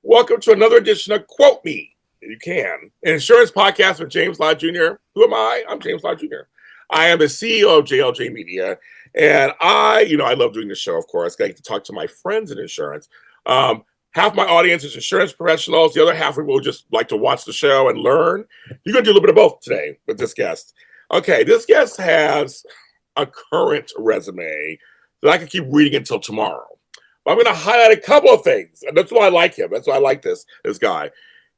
Welcome to another edition of Quote Me. You can. An insurance podcast with James Lott Jr. Who am I? I'm James Lott Jr. I am the CEO of JLJ Media. And I love doing the show, of course. I get to talk to my friends in insurance. Half my audience is insurance professionals. The other half will just like to watch the show and learn. You're going to do a little bit of both today with this guest. Okay, this guest has a current resume that I can keep reading until tomorrow. I'm going to highlight a couple of things, and that's why I like him. That's why I like this guy.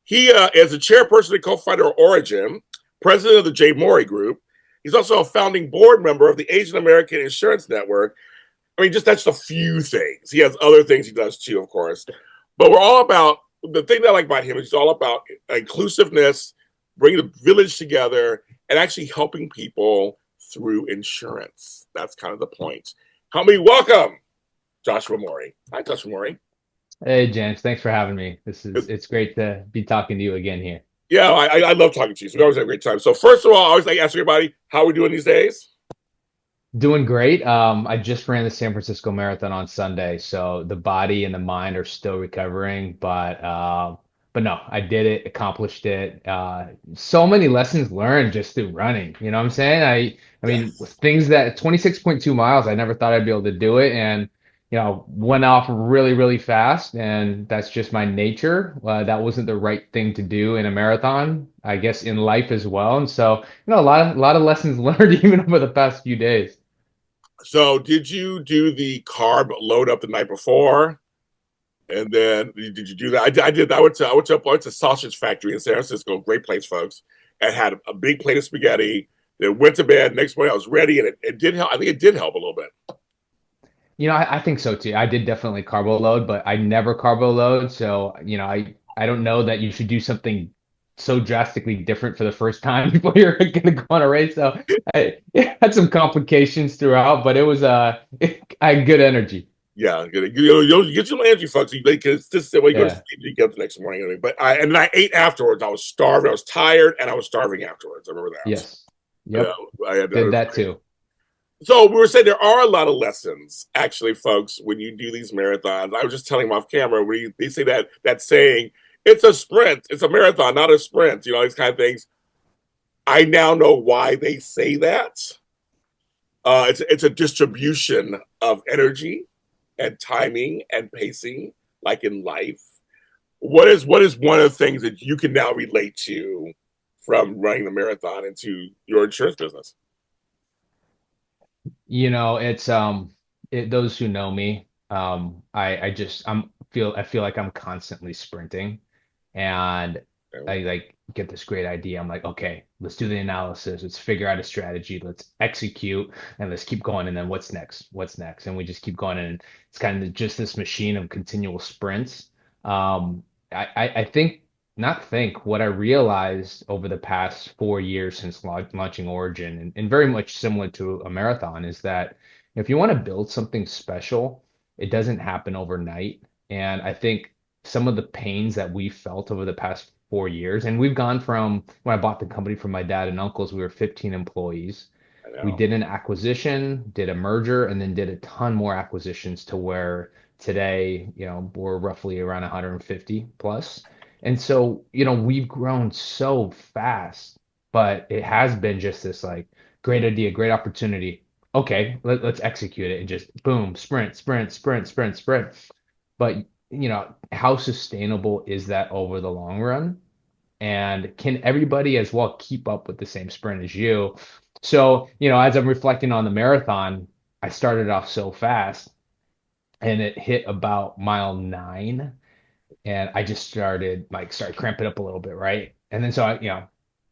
He is a chairperson and co-founder of Ori-gen, president of the Joshua Morey Group. He's also a founding board member of the Asian American Insurance Network. I mean, just that's a few things. He has other things he does too, of course. But we're all about the thing that I like about him is he's all about inclusiveness, bringing the village together, and actually helping people through insurance. That's kind of the point. Help me welcome Joshua Morey. Hi, Joshua Morey. Hey James, thanks for having me. It's- It's great to be talking to you again here. yeah, I love talking to you. So we always have a great time. So first of all, I always like to ask everybody, how are we doing these days? Doing great. I just ran the San Francisco Marathon on Sunday, so the body and the mind are still recovering, but no, I did it, accomplished it. So many lessons learned just through running. You know what I'm saying? I mean, Yes. things that 26.2 miles, I never thought I'd be able to do it, and went off really, really fast, and that's just my nature. That wasn't the right thing to do in a marathon, I guess in life as well. And so, a lot of lessons learned even over the past few days. So did you do the carb load up the night before? And then did you do that? I did. I went to Sausage Factory in San Francisco. Great place, folks. And had a big plate of spaghetti. Then went to bed. Next morning I was ready, and it did help. I think it did help a little bit. I think so too. I did definitely carbo load, but I never carbo load. So, I don't know that you should do something so drastically different for the first time before you're going to go on a race. So I it had some complications throughout, but it was I had good energy. Yeah, you get your energy, folks. Because this is when you go to Yeah. sleep, you get up the next morning. I mean, and then I ate afterwards. I was starved. I was tired, and I was starving afterwards. I remember that. Yes. Yep. I had Did that. that too. So we were saying there are a lot of lessons, actually, folks, when you do these marathons. I was just telling them off camera where they say that saying, it's a sprint, it's a marathon, not a sprint. These kind of things. I now know why they say that. It's a distribution of energy and timing and pacing, like in life. What is one of the things that you can now relate to from running the marathon into your insurance business? Those who know me, I feel like I'm constantly sprinting. And I like get this great idea. I'm like, okay, let's do the analysis. Let's figure out a strategy. Let's execute and let's keep going. And then what's next? What's next? And we just keep going. And it's kind of just this machine of continual sprints. I think, not think, what I realized over the past 4 years since launching Origin, and very much similar to a marathon, is that if you want to build something special, it doesn't happen overnight. And I think some of the pains that we felt over the past 4 years. And we've gone from when I bought the company from my dad and uncles, we were 15 employees. I We know. did an acquisition, did a merger, and then did a ton more acquisitions to where today, we're roughly around 150 plus. And so, we've grown so fast, but it has been just this like great idea, great opportunity. Okay, let's execute it and just boom, sprint, sprint, sprint, sprint, sprint. But how sustainable is that over the long run? And can everybody as well keep up with the same sprint as you? So, as I'm reflecting on the marathon, I started off so fast and it hit about mile 9 and I just started cramping up a little bit, right? And then so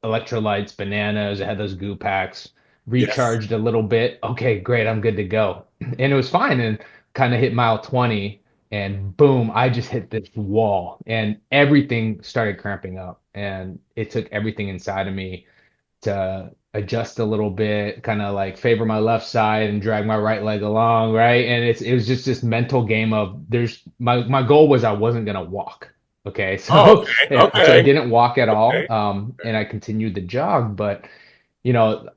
electrolytes, bananas, I had those goo packs, Yes. recharged a little bit. Okay, great, I'm good to go. And it was fine. And kind of hit mile 20 and boom, I just hit this wall and everything started cramping up. And it took everything inside of me to adjust a little bit, kind of like favor my left side and drag my right leg along, right? And it was just this mental game of there's my goal was I wasn't gonna walk. Okay, Oh, so okay. yeah, so I Okay. didn't walk at Okay. all, and I continued the jog, but you know,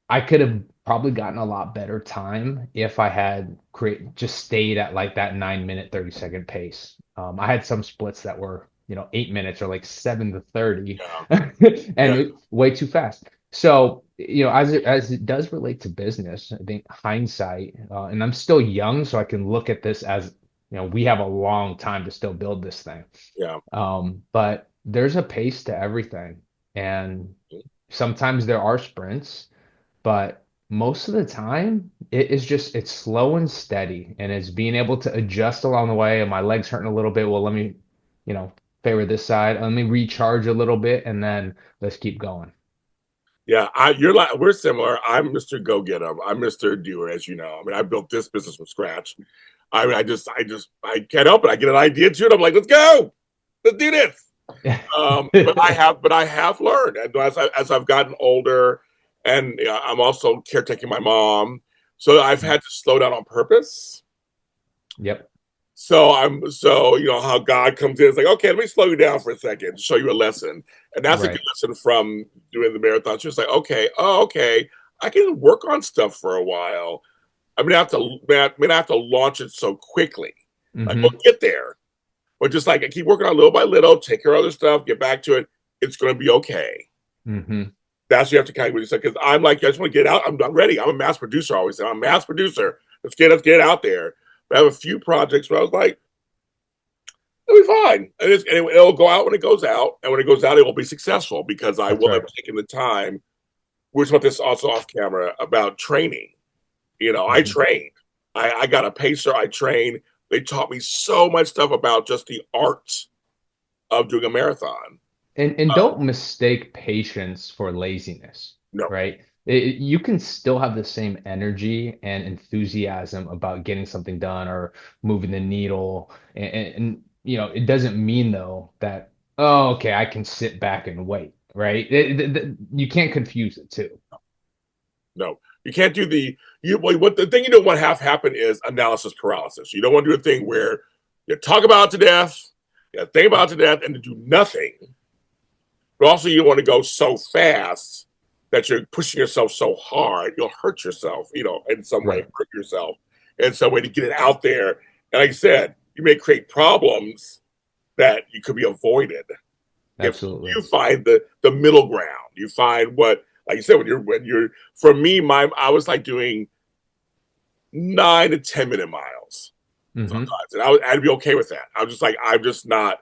I could have probably gotten a lot better time if I had create just stayed at like that 9 minute 30-second pace. I had some splits that were, 8 minutes or like 7 to 30, Yeah. and Yeah. way too fast. So, as it does relate to business, I think hindsight, and I'm still young, so I can look at this as, we have a long time to still build this thing. Yeah. But there's a pace to everything, and sometimes there are sprints, but most of the time it's slow and steady, and it's being able to adjust along the way. And my legs hurting a little bit, well, let me, you know favor this side, let me recharge a little bit, and then let's keep going. Yeah, you're like we're similar. I'm Mr. Go Get 'em. I'm Mr. Doer, as you know. I mean, I built this business from scratch. I mean, I can't help it. I get an idea to it. I'm like, let's go, let's do this. But I have learned, and as I've gotten older, and I'm also caretaking my mom, so I've had to slow down on purpose. Yep. So how God comes in, it's like, okay, let me slow you down for a second to show you a lesson, and that's a good Right. lesson from doing the marathon. Just like, okay, oh, okay, I can work on stuff for a while. I mean, I have to launch it so quickly. Like, we'll Hmm. get there, but just like I keep working on little by little, take care of other stuff, get back to it. It's going to be okay. Hmm. That's what you have to kind of say, because I'm like, I just want to get out. I'm ready. I'm a mass producer. I always say I'm a mass producer. Let's get out there. But I have a few projects where I was like, it'll be fine. It'll go out when it goes out, and when it goes out, it will be successful because I That's will have right. taken the time. We're talking about this also off camera about training. I Hmm. trained. I got a pacer. I trained. They taught me so much stuff about just the art of doing a marathon. And don't mistake patience for laziness, No, right? You can still have the same energy and enthusiasm about getting something done or moving the needle. And it doesn't mean though that, oh, okay, I can sit back and wait, right? You can't confuse it too. no, you can't do what the thing you don't want to have happen is analysis paralysis. You don't want to do a thing where you talk about it to death, you think about it to death, and to do nothing. But also, you want to go so fast that you're pushing yourself so hard, you'll hurt yourself, in some way, Right. hurt yourself in some way to get it out there. And like I said, you may create problems that you could be avoided if Absolutely. you find the middle ground. You find what, like you said, when you're for me, I was like doing 9 to 10 minute miles Hmm. sometimes, and I'd be okay with that. I was just like, I'm just not.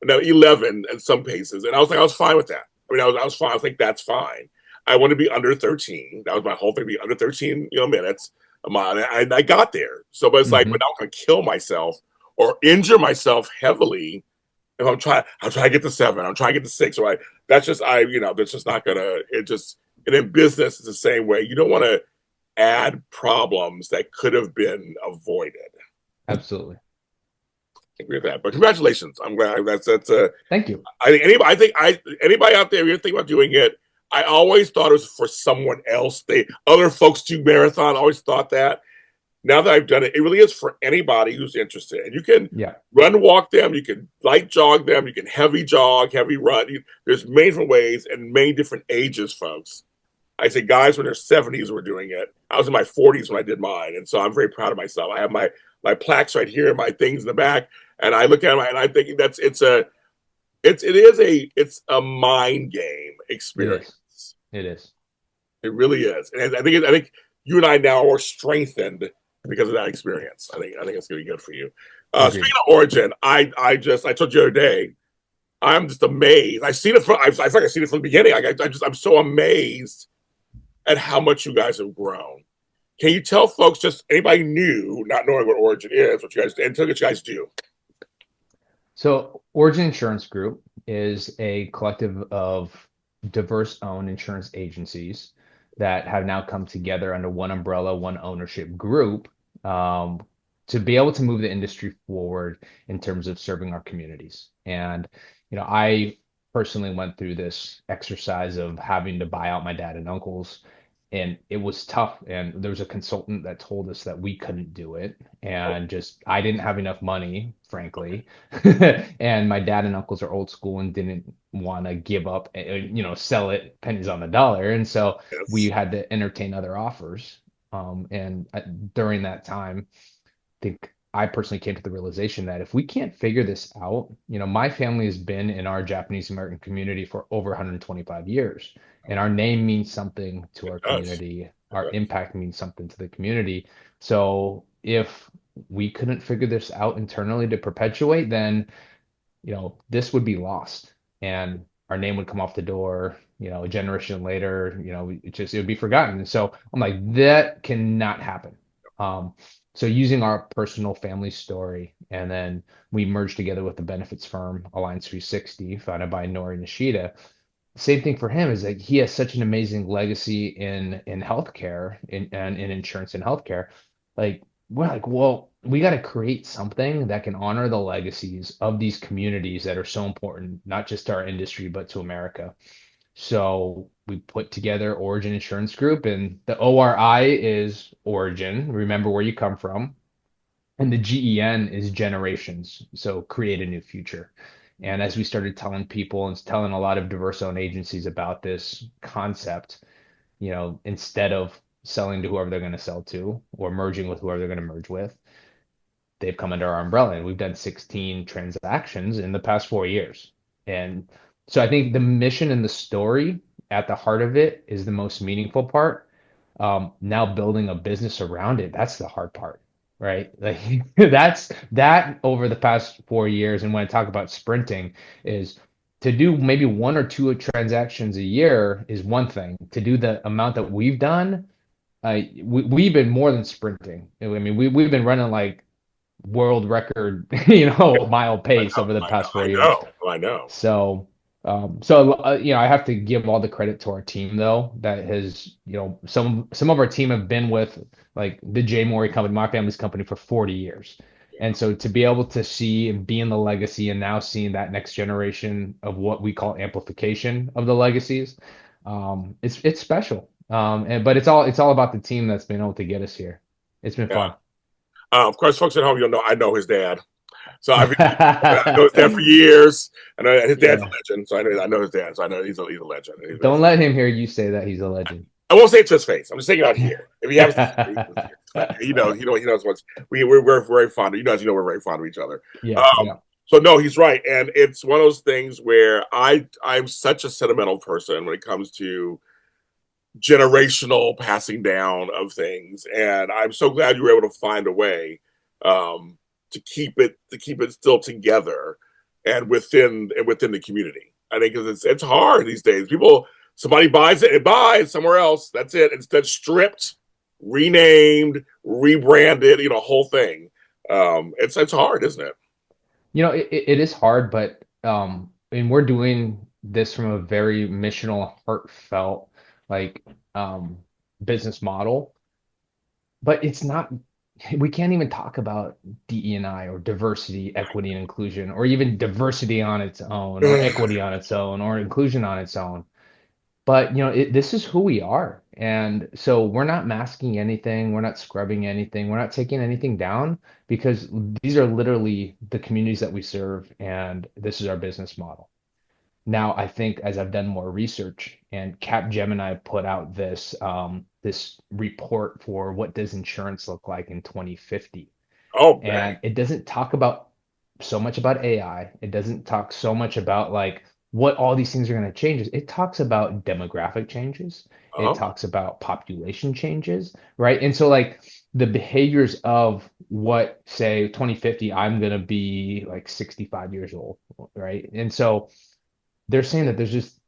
No, 11 in some cases. And I was fine with that. I mean, I was fine. I think that's fine. I want to be under 13. That was my whole thing, be under 13, minutes. I got there. So, but it's like, but Hmm. I'm not going to kill myself or injure myself heavily if I'm trying to get to 7. I'm trying to get to 6. Right. That's just not going to, and in business, it's the same way. You don't want to add problems that could have been avoided. Absolutely. I agree with that. But congratulations. I'm glad that's Thank you. I think anybody out there, if you're thinking about doing it, I always thought it was for someone else. Other folks do marathon. I always thought that. Now that I've done it, it really is for anybody who's interested. And you can Yeah. run, walk them. You can light jog them. You can heavy jog, heavy run. There's many different ways and many different ages, folks. I say guys when they're 70s were doing it. I was in my 40s when I did mine, and so I'm very proud of myself. I have my plaques right here, my things in the back, and I look at them and I'm thinking it's a mind game It is. experience. It is. It really is, and I think you and I now are strengthened because of that experience. I think it's going to be good for you. Speaking Agreed. of Ori-gen, I told you the other day, I'm just amazed. I feel like I've seen it from the beginning. I'm so amazed at how much you guys have grown. Can you tell folks, just anybody new, not knowing what Ori-gen is, what you guys and tell what you guys do? So, Origin Insurance Group is a collective of diverse owned insurance agencies that have now come together under one umbrella, one ownership group, um, to be able to move the industry forward in terms of serving our communities. And, I personally went through this exercise of having to buy out my dad and uncles, and it was tough. And there was a consultant that told us that we couldn't do it. And just, I didn't have enough money, frankly. And my dad and uncles are old school and didn't want to give up, sell it pennies on the dollar. And so we Yes. had to entertain other offers. And during that time, I think I personally came to the realization that if we can't figure this out, my family has been in our Japanese American community for over 125 years, and our name means something to It our does. community. It Our does. impact means something to the community. So if we couldn't figure this out internally to perpetuate, then this would be lost and our name would come off the door, a generation later, it would be forgotten. And so I'm like, that cannot happen. Um, so using our personal family story, and then we merged together with the benefits firm Alliance 360, founded by Nori Nishida. Same thing for him is like he has such an amazing legacy in healthcare and in insurance and healthcare. Like we're like, well, we got to create something that can honor the legacies of these communities that are so important, not just to our industry, but to America. So we put together Ori-gen Insurance Group, and the ORI is Origin. Remember where you come from. And the GEN is generations. So create a new future. And as we started telling people and telling a lot of diverse owned agencies about this concept, instead of selling to whoever they're going to sell to or merging with whoever they're going to merge with, they've come under our umbrella. And we've done 16 transactions in the past 4 years. And so I think the mission and the story at the heart of it is the most meaningful part. Now building a business around it, that's the hard part, right? Like that's that over the past 4 years. And when I talk about sprinting, is to do maybe one or two transactions a year is one thing. To do the amount that we've done, we've been more than sprinting. I mean, we've been running like world record, mile I pace know. over the I know. past four I years. know. I know. So, I have to give all the credit to our team though, that has, some of our team have been with like the J Morey company, my family's company for 40 years. And so to be able to see and be in the legacy and now seeing that next generation of what we call amplification of the legacies, it's special. But it's all about the team that's been able to get us here. It's been Yeah. fun. Of course, folks at home, you'll know I know his dad. So I know his dad for years. I know his dad's a Yeah. legend. So I know his dad. So I know he's a legend. He's very Don't fun. let him hear you say that he's a legend. I won't say it to his face. I'm just saying it out here. If he happens to say it, he knows what's we're very fond of, as you know, we're very fond of each other. Yeah, Um, yeah. so no, he's right. And it's one of those things where I'm such a sentimental person when it comes to generational passing down of things. And I'm so glad you were able to find a way um, to keep it still together and within the community. I think because it's hard these days. Somebody buys it and buys somewhere else. That's it. Instead, stripped, renamed, rebranded. Whole thing. It's hard, isn't it? It is hard, but and we're doing this from a very missional, heartfelt, like um business model. But it's not, we can't even talk about DE&I or diversity, equity, and inclusion, or even diversity on its own, or equity on its own, or inclusion on its own. But this is who we are, and so we're not masking anything, we're not scrubbing anything, we're not taking anything down because these are literally the communities that we serve, and this is our business model. Now, I think as I've done more research, and Capgemini put out this report for what does insurance look like in 2050, Oh, dang. and it doesn't talk about so much about AI. It doesn't talk so much about like what all these things are going to change. It talks about demographic changes. It Oh, talks about population changes, right? And so like the behaviors of what, say, 2050, I'm going to be like 65 years old, right? And so they're saying that there's just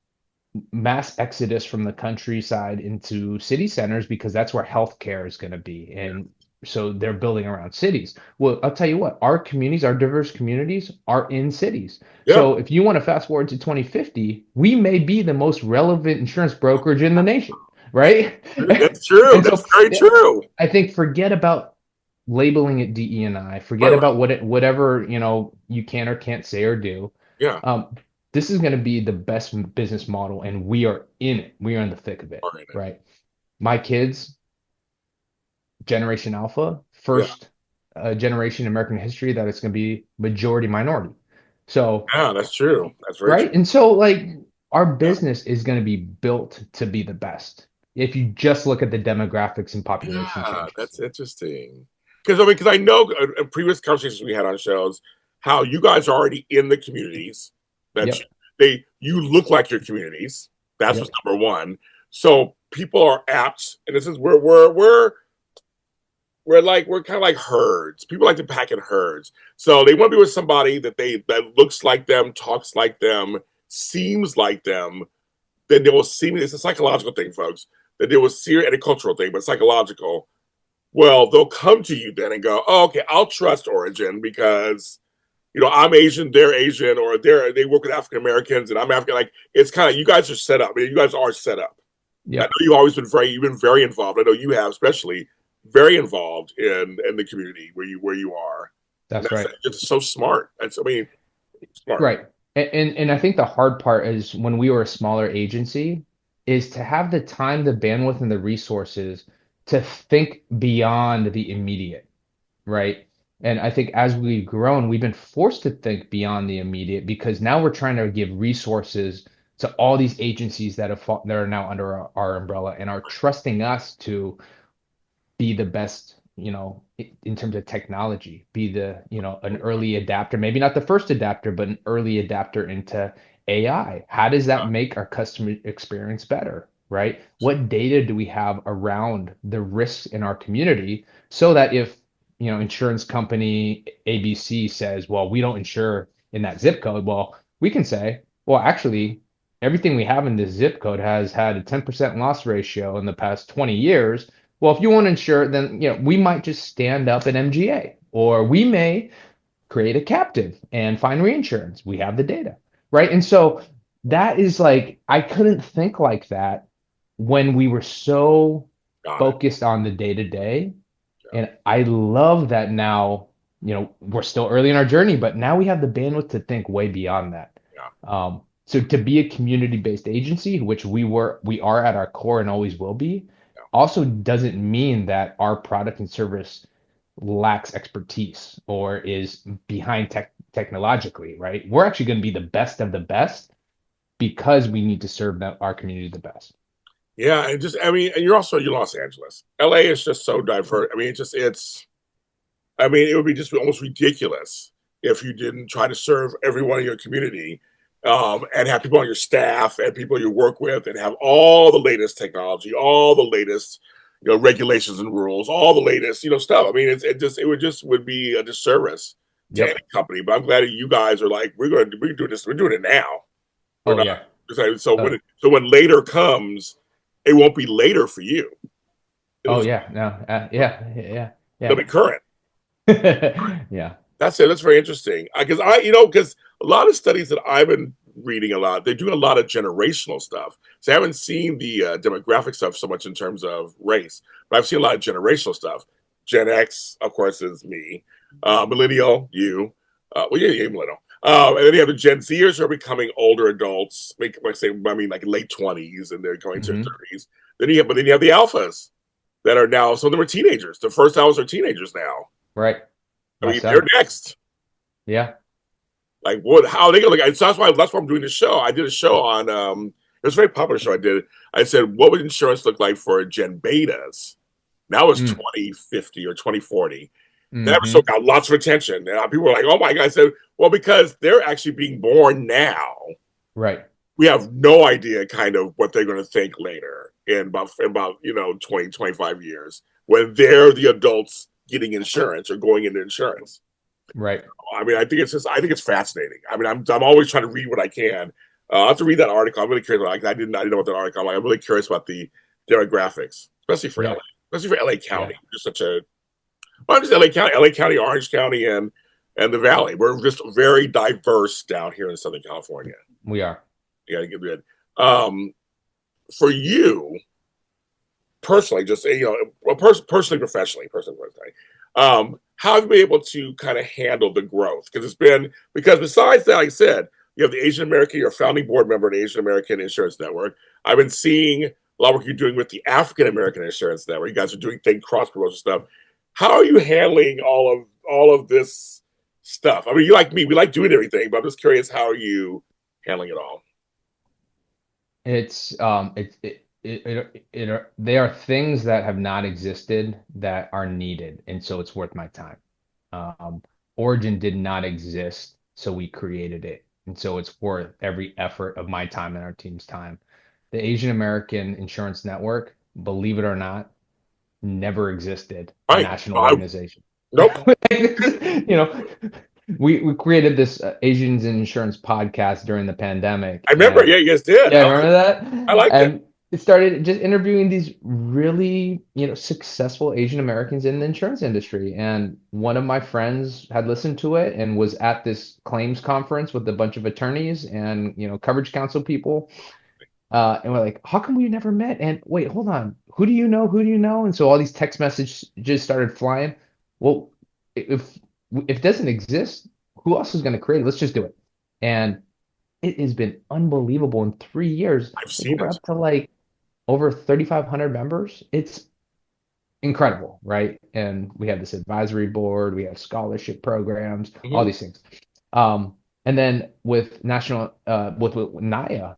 mass exodus from the countryside into city centers because that's where healthcare is going to be. And so they're building around cities. Well, I'll tell you what, our communities, our diverse communities are in cities. yeah. So if you want to fast forward to 2050, we may be the most relevant insurance brokerage in the nation, right? That's true. And That's so very true. I think forget about labeling it DE&I, forget Right, right. about whatever, you can or can't say or do. Yeah. um, this is going to be the best business model, and we are in it. We are in the thick of it, All right. right? My kids, Generation Alpha, Yeah. first generation in American history that it's going to be majority minority. So, Yeah, that's true. That's very true. right? And so, like, our Yeah. business is going to be built to be the best if you just look at the demographics and population Yeah, changes. that's interesting. because I know in previous conversations we had on shows how you guys are already in the communities that Yep. you look like your communities. That's what's Yep. number one. So people are apt, and this is we're kind of like herds. People like to pack in herds, so they want to be with somebody that looks like them, talks like them, seems like them. Then they will see me. It's a psychological thing, folks. That they will see and a cultural thing, but psychological. Well, they'll come to you then and go, "Oh, okay, I'll trust Ori-gen because I'm Asian, they're Asian, or they work with African Americans, and I'm African." Like it's kind of you guys are set up. I mean, you guys are set up. I know Yep. you've been very involved. I know you have, especially very involved in the community where you are. And That's right. it's so smart. I mean, smart. Right. And I think the hard part is when we were a smaller agency is to have the time, the bandwidth, and the resources to think beyond the immediate, right? And I think as we've grown, we've been forced to think beyond the immediate because now we're trying to give resources to all these agencies that are now under our umbrella and are trusting us to be the best, in terms of technology, be an early adapter, maybe not the first adapter, but an early adapter into AI. How does that make our customer experience better, right? What data do we have around the risks in our community so that if, insurance company ABC says, well, we don't insure in that zip code, well, we can say, well, actually, everything we have in this zip code has had a 10% loss ratio in the past 20 years. Well, if you want to insure, then we might just stand up an MGA, or we may create a captive and find reinsurance. We have the data, right? And so that is like I couldn't think like that when we were so Got it. focused on the day to day. Yeah. And I love that now, we're still early in our journey, but now we have the bandwidth to think way beyond that. Yeah. So to be a community-based agency, which we are at our core and always will be, Yeah. also doesn't mean that our product and service lacks expertise or is behind technologically, right? We're actually going to be the best of the best because we need to serve our community the best. Yeah, and just I mean, and you're also in Los Angeles. LA is just so diverse. I mean, I mean, it would be just almost ridiculous if you didn't try to serve everyone in your community, and have people on your staff and people you work with and have all the latest technology, all the latest, regulations and rules, all the latest, stuff. I mean, it would be a disservice to any Yep. company. But I'm glad that you guys are like, we're doing this, we're doing it now. We're Oh not. yeah. So Oh, when later comes, it won't be later for you. It'll oh just yeah. No. Yeah. Yeah. it'll Yeah. be current. Yeah. That's it. That's very interesting. Because a lot of studies that I've been reading a lot, they do a lot of generational stuff. So I haven't seen the demographic stuff so much in terms of race, but I've seen a lot of generational stuff. Gen X, of course, is me. Millennial, you. Well, yeah, you're millennial. And then you have the Gen Zers who are becoming older adults, like late 20s, and they're going to Hmm. 30s. Then you have the alphas that are now, some of them are teenagers. The first alphas are teenagers now. Right. I mean, they're Myself. next. Yeah. Like what? How are they gonna look? So that's why I'm doing this show. I did a show on it was a very popular show. I did. I said, what would insurance look like for Gen Betas? Now it's Mm. 2050 or 2040. That episode Hmm. got lots of attention. And people were like, "Oh my god!" I said, "Well, because they're actually being born now. Right. We have no idea, kind of, what they're going to think later in about 20 25 years when they're the adults getting insurance or going into insurance." Right. I mean, I think it's fascinating. I mean, I'm always trying to read what I can. I have to read that article. I'm really curious. I didn't know what that article. I'm really curious about the demographics, especially for Yeah. LA, especially for LA County. Yeah. Just such a well, not just LA County, Orange County, and the Valley. We're just very diverse down here in Southern California. We are. You got to get rid. Um, for you personally, just personally, professionally, how have you been able to kind of handle the growth? Because besides that, like I said, you have the Asian American, you're a founding board member of the Asian American Insurance Network. I've been seeing a lot of work you're doing with the African American Insurance Network. You guys are doing cross promotion stuff. How are you handling all of this stuff? I mean, you like me, we like doing everything, but I'm just curious, how are you handling it all? It's they are things that have not existed that are needed, and so it's worth my time. Um, Ori-gen did not exist, so we created it, and so it's worth every effort of my time and our team's time. The Asian American Insurance Network, believe it or not, never existed, a Right. national I, organization. nope. You know, we created this Asians in Insurance podcast during the pandemic, I remember. and Yeah, you guys did. yeah, remember that? I liked it. And it started just interviewing these really, successful Asian Americans in the insurance industry. And one of my friends had listened to it and was at this claims conference with a bunch of attorneys and, coverage council people. And we're like, how come we never met? And wait, hold on. Who do you know? Who do you know? And so all these text messages just started flying. Well, if if it doesn't exist, who else is going to create it? Let's just do it. And it has been unbelievable in 3 years. I I've think seen we're it. up to like over 3,500 members. It's incredible, right? And we have this advisory board, we have scholarship programs, all Mhm. these things. And then with with NAIA,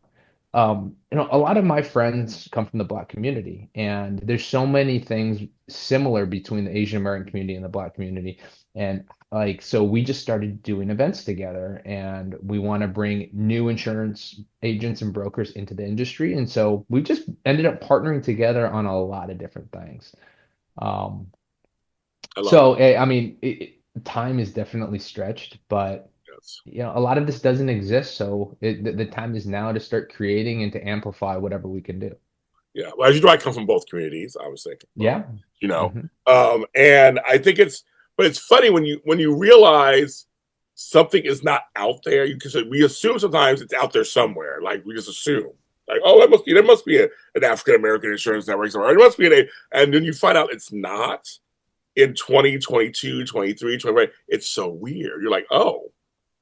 a lot of my friends come from the Black community, and there's so many things similar between the Asian American community and the Black community. And like, so we just started doing events together, and we want to bring new insurance agents and brokers into the industry. And so we just ended up partnering together on a lot of different things. Um, I love it. so, I mean, time is definitely stretched, but Yes. a lot of this doesn't exist, so the time is now to start creating and to amplify whatever we can do. Yeah. Well, as you know, I come from both communities. I was thinking both. Yeah. You know, Hmm. and I think but it's funny when you realize something is not out there. Because we assume sometimes it's out there somewhere. Like we just assume, like, oh, there must be an African American insurance network somewhere. There must be and then you find out it's not in 2022, 23, 24. It's so weird. You're like, oh,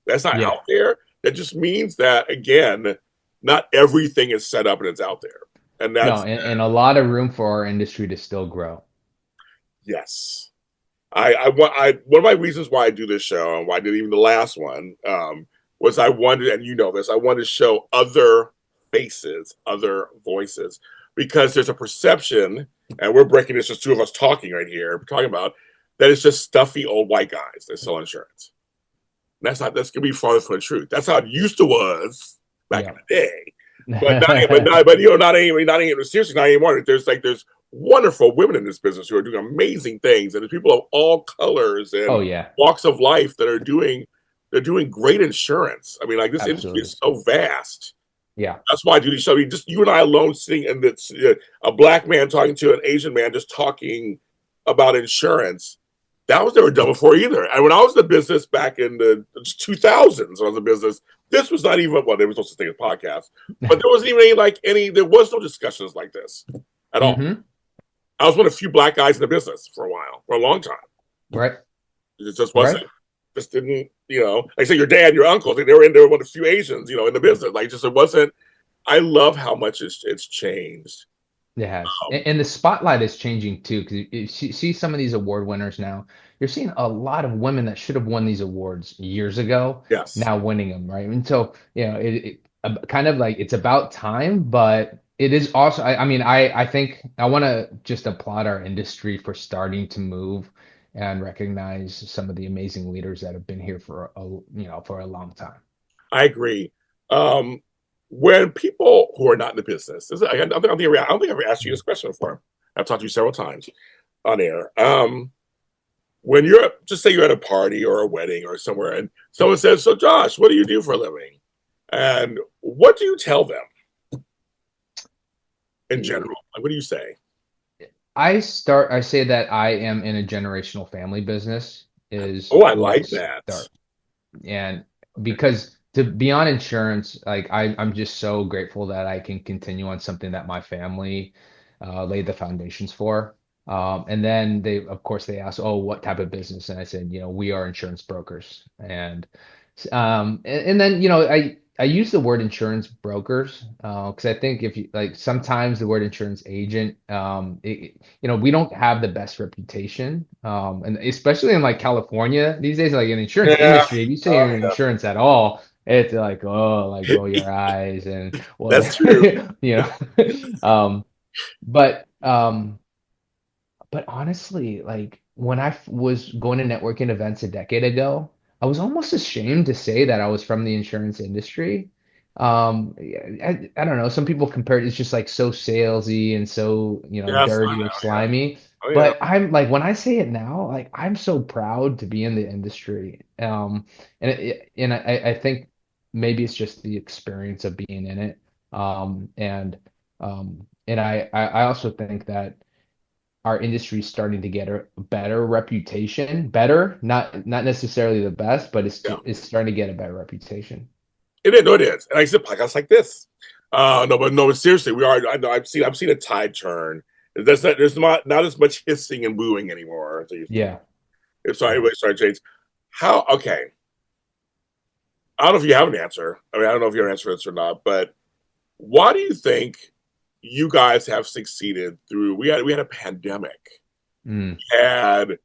that's not Yeah. out there. That just means that again, not everything is set up and it's out there. And No, that's and a lot of room for our industry to still grow. yes. One of my reasons why I do this show and why I did even the last one was I wanted, and you know this, I wanted to show other faces, other voices, because there's a perception, and we're breaking this just two of us talking right here, we're talking about that it's just stuffy old white guys that sell insurance. That's gonna be farther from the truth. That's how it used to was back in Yeah. the day. But not any seriously not anymore. There's wonderful women in this business who are doing amazing things, and there's people of all colors and Oh yeah, walks of life that are doing great insurance. I mean, like this industry absolutely. is so vast. Yeah. That's why I do these shows. I mean, just you and I alone sitting in this, a black man talking to an Asian man, just talking about insurance. That was never done before either. And when I was in the business back in the 2000s, when I was in business, this was not even, well, there was no such thing as podcasts, but there wasn't even there was no discussions like this at all. Hmm. I was one of the few black guys in the business for a while, for a long time. Right. It just wasn't, Right. just didn't, like I said, your dad, your uncle, they were in there, one of the few Asians, in the business. Like, just, it wasn't, I love how much it's changed. It has. And the spotlight is changing too, because you see some of these award winners now. You're seeing a lot of women that should have won these awards years ago Yes, now winning them, right? And so, kind of like it's about time, but it is also, I mean, I think I want to just applaud our industry for starting to move and recognize some of the amazing leaders that have been here for a long time. I agree. Um, when people who are not in the business, I don't think I've ever asked you this question before. I've talked to you several times on air. When just say you're at a party or a wedding or somewhere, and someone says, "So, Josh, what do you do for a living?" And what do you tell them in general? Like, what do you say? I say that I am in a generational family business is Oh, I who I like that. start. And because to be on insurance, like I'm just so grateful that I can continue on something that my family laid the foundations for. And then of course, they asked, "Oh, what type of business?" And I said, we are insurance brokers. And then I use the word insurance brokers because I think if you like sometimes the word insurance agent, we don't have the best reputation, and especially in like California these days, like in the insurance Yeah, industry, if you say oh, you're in insurance at all, it's like, oh, like roll your eyes and well, that's true. you know. But but honestly, like when was going to networking events a decade ago, I was almost ashamed to say that I was from the insurance industry. I don't know. Some people compare it, it's just like so salesy and so, Yes, I dirty or know. Yeah. slimy. Oh yeah. But I'm like, when I say it now, like I'm so proud to be in the industry. And I think maybe it's just the experience of being in it. And I also think that our industry is starting to get a better reputation. Better, not necessarily the best, but Yeah. it's starting to get a better reputation. It is. No, it is. And I said podcasts like this. No, but seriously, we are. I know. I've seen a tide turn. There's not as much hissing and booing anymore as there used to be. Yeah, Sorry, yeah. anyway, sorry, James. How? Okay. I don't know if you have an answer. I mean, I don't know if you have an answer to this or not. But why do you think you guys have succeeded through? We had a pandemic. Mm, We had,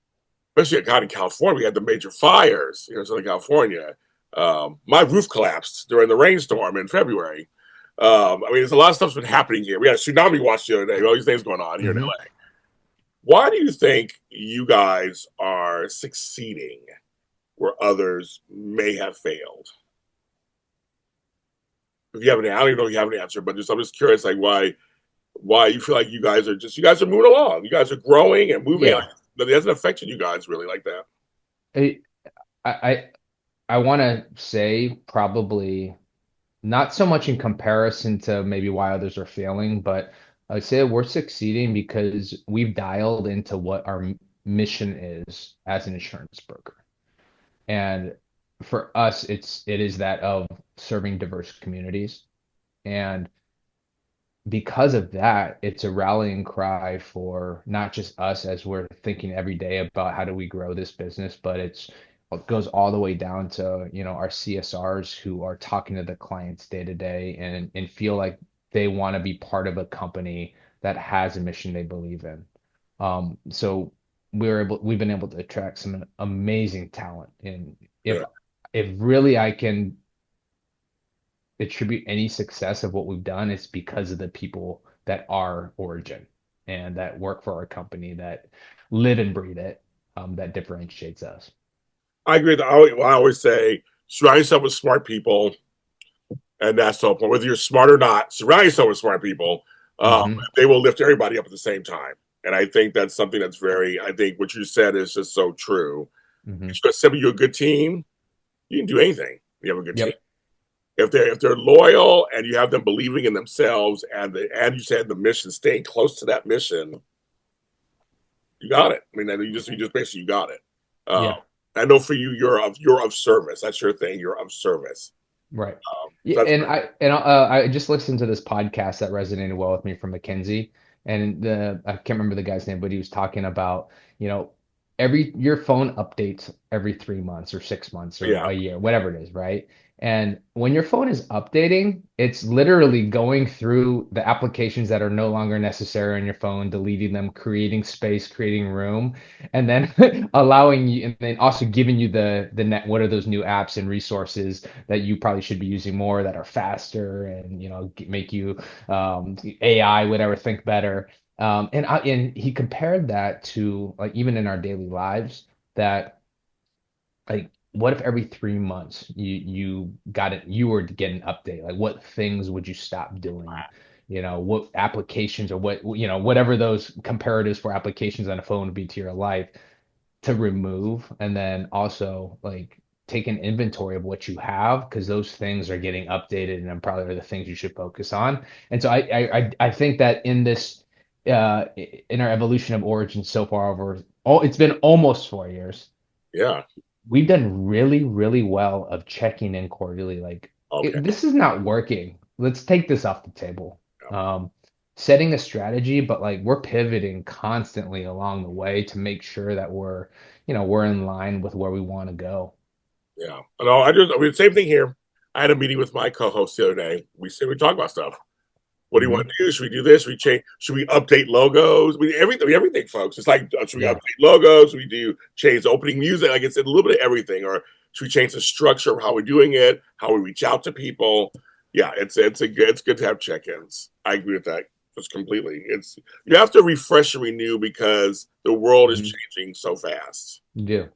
especially God in California, we had the major fires here in Southern California. My roof collapsed during the rainstorm in February. I mean, there's a lot of stuff's been happening here. We had a tsunami watch the other day. All these things going on here in hmm LA. Why do you think you guys are succeeding where others may have failed? If you have any, I don't even know if you have an answer, but I'm just curious, like why you feel like you guys are moving along. You guys are growing and moving. Like, Yeah. but it hasn't affected you guys really like that. I I I want to say probably not so much in comparison to maybe why others are failing, but I'd say we're succeeding because we've dialed into what our mission is as an insurance broker. And for us, it is that of serving diverse communities. And because of that, it's a rallying cry for not just us as we're thinking every day about how do we grow this business, but it goes all the way down to, our CSRs who are talking to the clients day to day and feel like they want to be part of a company that has a mission they believe in. So we've been able to attract some amazing talent. And if Yeah, if really I can attribute any success of what we've done, it's because of the people that are Ori-gen and that work for our company that live and breathe it, that differentiates us. I agree. I always say surround yourself with smart people, and that's the whole point. Whether you're smart or not, surround yourself with smart people. Hmm They will lift everybody up at the same time. And I think that's something that's very. I think what you said is just so true. hmm If you assemble you a good team, you can do anything. You have a good team. Yep. If they're loyal and you have them believing in themselves and you said the mission, staying close to that mission, you got it. I mean, you just basically you got it. Uh, Yeah. I know for you, you're of service. That's your thing. You're of service. Right. Yeah, So that's and I just listened to this podcast that resonated well with me from McKinsey, and I can't remember the guy's name, but he was talking about, you know, every your phone updates every 3 months or 6 months or yeah, a year, whatever it is, right? And when your phone is updating, it's literally going through the applications that are no longer necessary on your phone, deleting them, creating space, creating room, and then allowing you, and then also giving you the net, what are those new apps and resources that you probably should be using more that are faster and make you AI whatever think better. And he compared that to like even in our daily lives that like what if every 3 months you were to get an update, like what things would you stop doing, what applications or whatever those comparatives for applications on a phone would be to your life to remove, and then also like take an inventory of what you have because those things are getting updated and probably are the things you should focus on. And so I think that in this in our evolution of Origin so far over it's been almost 4 years. yeah. We've done really, really well of checking in quarterly, like Okay. this is not working. Let's take this off the table. Yeah. Um, Setting a strategy, but like we're pivoting constantly along the way to make sure that we're in line with where we want to go. Yeah. No, I mean, same thing here. I had a meeting with my co-host the other day. We talk about stuff. What do you want Hmm to do? Should we do this? Should we change? Should we update logos? Everything, folks. It's like, should we Yeah. update logos? Should we do change opening music? Like I said, a little bit of everything. Or should we change the structure of how we're doing it? How we reach out to people? Yeah, it's good to have check-ins. I agree with that. Just completely. It's you have to refresh and renew because the world is Mhm. changing so fast. You do.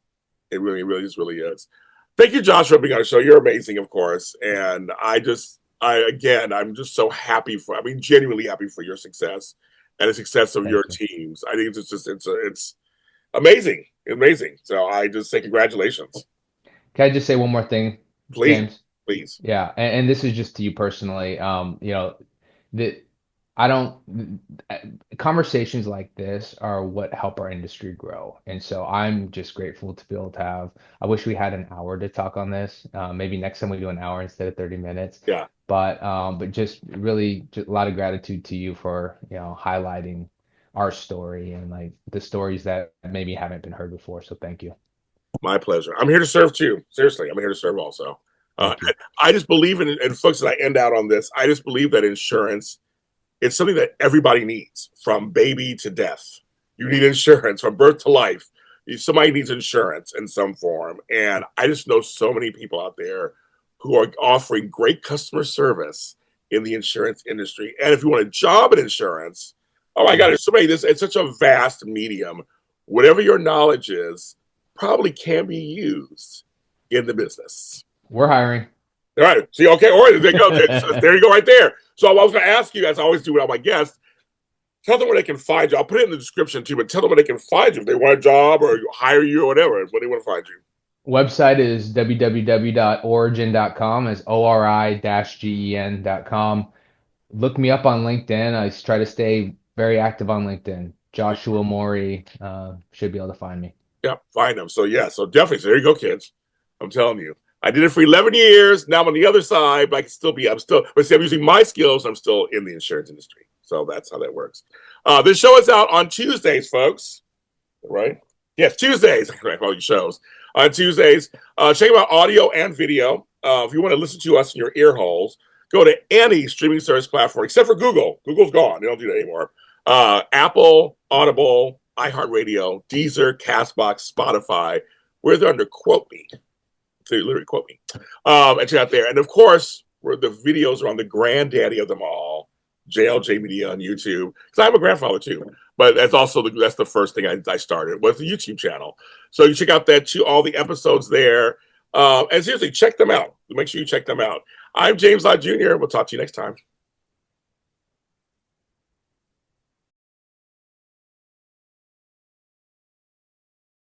It really, really, just really is. Thank you, Joshua, for being on the show. You're amazing, of course, and I'm just so happy for. I mean, genuinely happy for your success and the success of your Thank you. teams. I think it's amazing, amazing. So I just say congratulations, Can I just say one more thing, please, James? please. Yeah, and this is just to you personally. That I don't conversations like this are what help our industry grow. And so I'm just grateful to be able to have, I wish we had an hour to talk on this. Maybe next time we do an hour instead of 30 minutes. Yeah, But just really just a lot of gratitude to you for, highlighting our story and like the stories that maybe haven't been heard before. So thank you. my pleasure. I'm here to serve too. Seriously, I'm here to serve also. Uh, Thank you. I just believe in, and folks, as I end out on this, I just believe that insurance it's something that everybody needs from baby to death. You need insurance from birth to life. Somebody needs insurance in some form. And I just know so many people out there who are offering great customer service in the insurance industry. And if you want a job in insurance, oh my God, Mhm. there's so many, it's such a vast medium. Whatever your knowledge is, probably can be used in the business. We're hiring. All right. See, okay, all right, there you go. There you go, right there. So I was going to ask you, as I always do with all my guests, tell them where they can find you. I'll put it in the description too, but tell them where they can find you if they want a job or hire you or whatever. Where they want to find you. Website is www.ori-gen.com as ORI-GEN.com. Look me up on LinkedIn. I try to stay very active on LinkedIn. Joshua Morey should be able to find me. Yeah, find them. So yeah, so definitely. So there you go, kids. I'm telling you. I did it for 11 years. Now I'm on the other side, but I can still be. But see, I'm using my skills. I'm still in the insurance industry. So that's how that works. This show is out on Tuesdays, folks. Right? Yes, Tuesdays. I call you shows on Tuesdays. Check out audio and video. If you want to listen to us in your ear holes, go to any streaming service platform except for Google. Google's gone. They don't do that anymore. Apple, Audible, iHeartRadio, Deezer, Castbox, Spotify. Where they're under Quote Me. So you literally quote me. And check out there. And of course, where the videos are on the granddaddy of them all, JLJ Media on YouTube. Because I'm a grandfather too. But that's the first thing I started was the YouTube channel. So you check out that too, all the episodes there. And seriously, check them out. Make sure you check them out. I'm James Lott Jr. We'll talk to you next time.